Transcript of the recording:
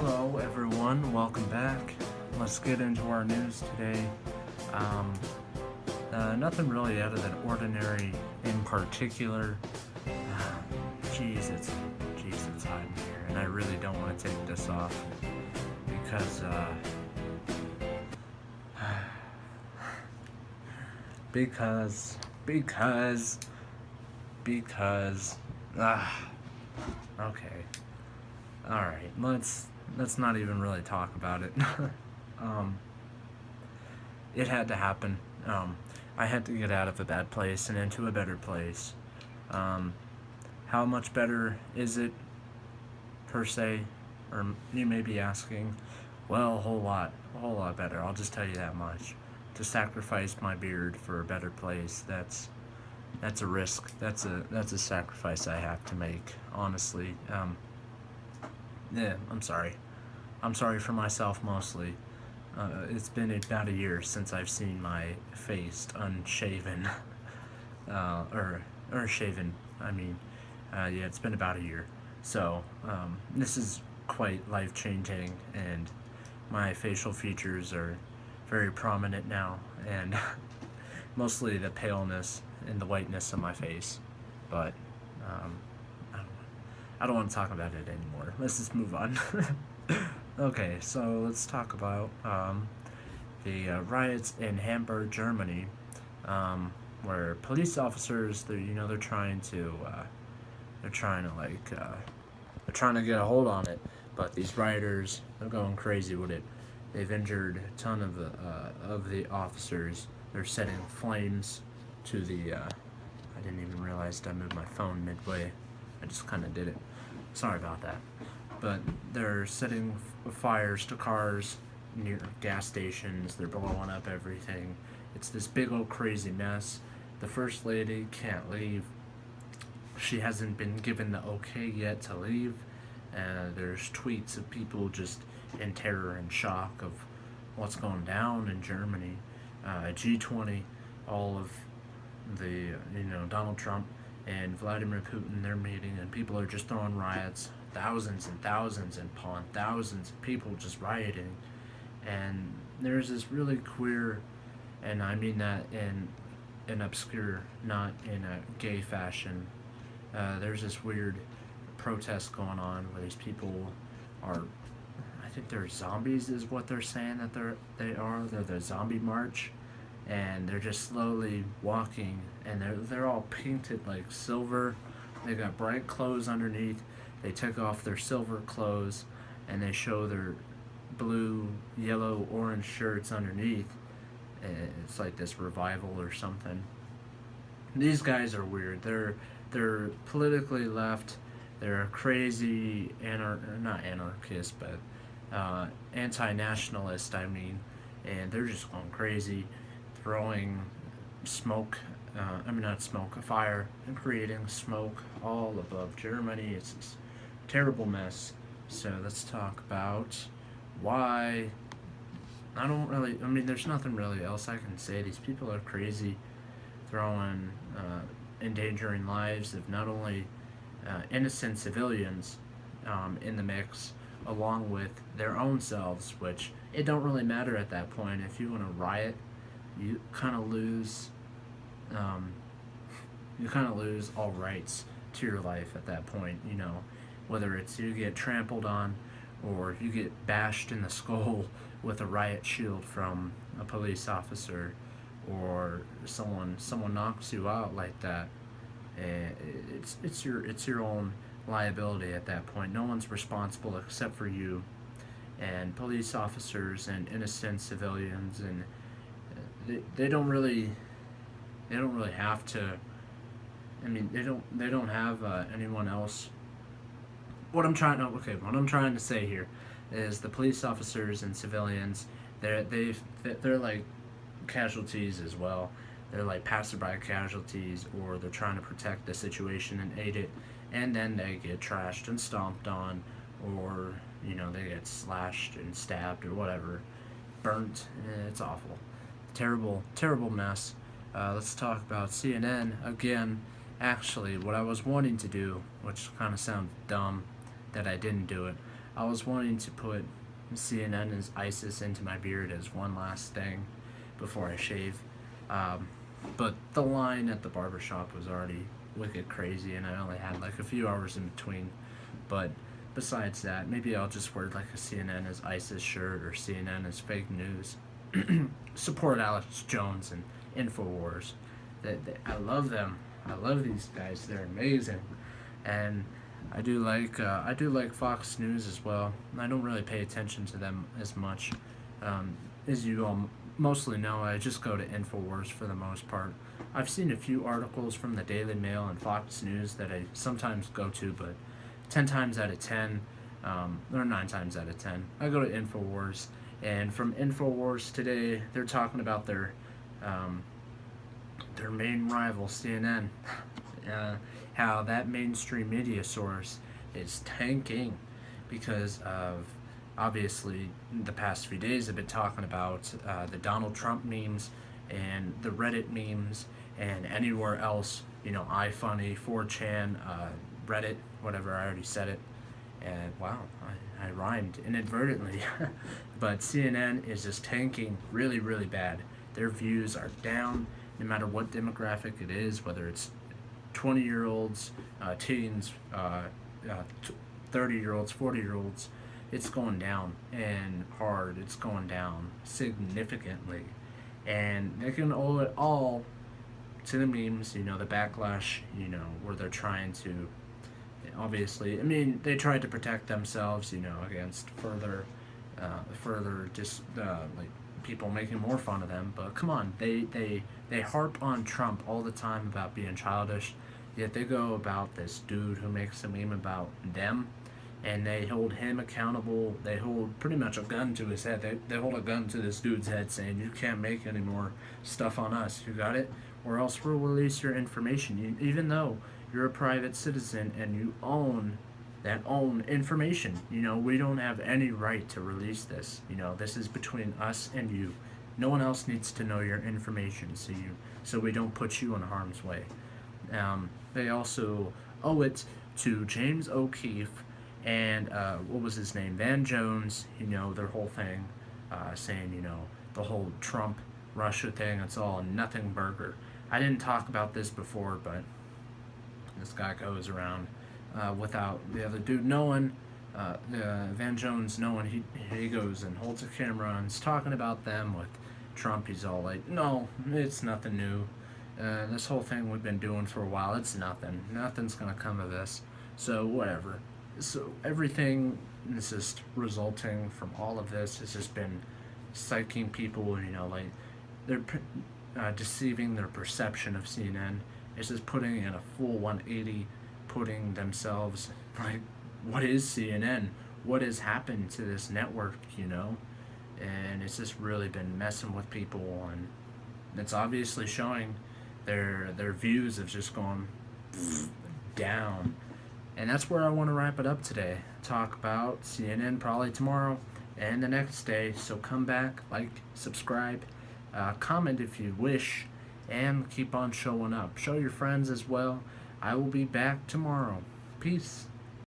Hello everyone, welcome back. Let's get into our news today. Um, Nothing really out of the ordinary in particular. It's hot in here, and I really don't want to take this off because, because, because, because, okay. Alright, let's not even really talk about it. um, it had to happen. I had to get out of a bad place and into a better place. How much better is it, per se? Or you may be asking, well, a whole lot better. I'll just tell you that much. To sacrifice my beard for a better place, that's a risk. That's a sacrifice I have to make, honestly. Yeah, I'm sorry. I'm sorry for myself mostly. It's been about a year since I've seen my face unshaven, or shaven. I mean, yeah, it's been about a year. So this is quite life changing, and my facial features are very prominent now, and mostly the paleness and the whiteness of my face. But I don't want to talk about it anymore. Let's just move on. Okay, so let's talk about the riots in Hamburg, Germany, where police officers, they're trying to get a hold on it, but these rioters, they're going crazy with it. They've injured a ton of the officers. They're setting flames to the. I didn't even realize I moved my phone midway. I just kind of did it. Sorry about that. But they're setting fires to cars near gas stations. They're blowing up everything. It's this big old crazy mess. The first lady can't leave. She hasn't been given the okay yet to leave. There's tweets of people just in terror and shock of what's going down in Germany. G20, all of the, Donald Trump and Vladimir Putin, they're meeting, and people are just throwing riots, thousands and thousands and upon thousands of people just rioting. And there's this really queer, and I mean that in an obscure, not in a gay fashion. There's this weird protest going on where these people are, I think they're zombies is what they're saying that they are. They're the zombie march, and they're just slowly walking, and they're all painted like silver. They got bright clothes underneath. They take off their silver clothes, and they show their blue, yellow, orange shirts underneath. It's like this revival or something. These guys are weird. They're politically left. They're crazy, not anarchist, but anti-nationalist. I mean, and they're just going crazy, throwing smoke. Not smoke, a fire, and creating smoke all above Germany. It's this terrible mess. So let's talk about why. There's nothing really else I can say. These people are crazy, throwing, endangering lives of not only innocent civilians in the mix, along with their own selves, which it don't really matter at that point. If you want to riot, you kind of lose all rights to your life at that point, whether it's you get trampled on or you get bashed in the skull with a riot shield from a police officer, or someone knocks you out like that. It's your own liability at that point. No one's responsible except for you, and police officers and innocent civilians, and they don't really have to. They don't have anyone else. What I'm trying to say here is the police officers and civilians, they're like casualties as well. They're like passerby casualties, or they're trying to protect the situation and aid it, and then they get trashed and stomped on, or they get slashed and stabbed or whatever, burnt. It's awful, terrible mess. Let's talk about CNN again. Actually, what I was wanting to do, which kind of sounds dumb that I didn't do it, I was wanting to put CNN as ISIS into my beard as one last thing before I shave. Um, but the line at the barbershop was already wicked crazy, and I only had like a few hours in between. But besides that, maybe I'll just wear like a CNN as ISIS shirt or CNN as fake news. Support Alex Jones and InfoWars. I love them. I love these guys. They're amazing, and I do like Fox News as well. I don't really pay attention to them as much, as you all mostly know. I just go to Infowars for the most part. I've seen a few articles from the Daily Mail and Fox News that I sometimes go to, but 10 times out of 10, or 9 times out of 10, I go to Infowars. And from Infowars today, they're talking about um, their main rival, CNN. How that mainstream media source is tanking because of, obviously, the past few days have been talking about the Donald Trump memes and the Reddit memes and anywhere else, iFunny, 4chan, Reddit, whatever, I already said it. And wow, I rhymed inadvertently. But CNN is just tanking really, really bad. Their views are down no matter what demographic it is, whether it's 20-year-olds, teens, 30-year-olds, 40-year-olds. It's going down, and hard. It's going down significantly. And they can owe it all to the memes, the backlash, where they're trying to, obviously, I mean, they tried to protect themselves, against further just, like, people making more fun of them. But come on, they harp on Trump all the time about being childish, yet they go about this dude who makes a meme about them, and they hold him accountable. They hold pretty much a gun to his head. They hold a gun to this dude's head saying, you can't make any more stuff on us, you got it? Or else we'll release your information, even though you're a private citizen and you own that own information. We don't have any right to release this. This is between us and you. No one else needs to know your information, so we don't put you in harm's way. They also owe it to James O'Keefe and what was his name, Van Jones. Their whole thing, saying the whole Trump Russia thing. It's all a nothing burger. I didn't talk about this before, but this guy goes around without the other dude knowing, Van Jones knowing. He goes and holds a camera and is talking about them with Trump. He's all like, no, it's nothing new. This whole thing we've been doing for a while, it's nothing. Nothing's going to come of this. So, whatever. So, everything is just resulting from all of this has just been psyching people, like, they're deceiving their perception of CNN. It's just putting in a full 180, putting themselves, like, what is CNN? What has happened to this network, And it's just really been messing with people, and it's obviously showing their views have just gone down. And that's where I want to wrap it up today. Talk about CNN probably tomorrow and the next day. So come back, like, subscribe, comment if you wish, and keep on showing up. Show your friends as well. I will be back tomorrow. Peace.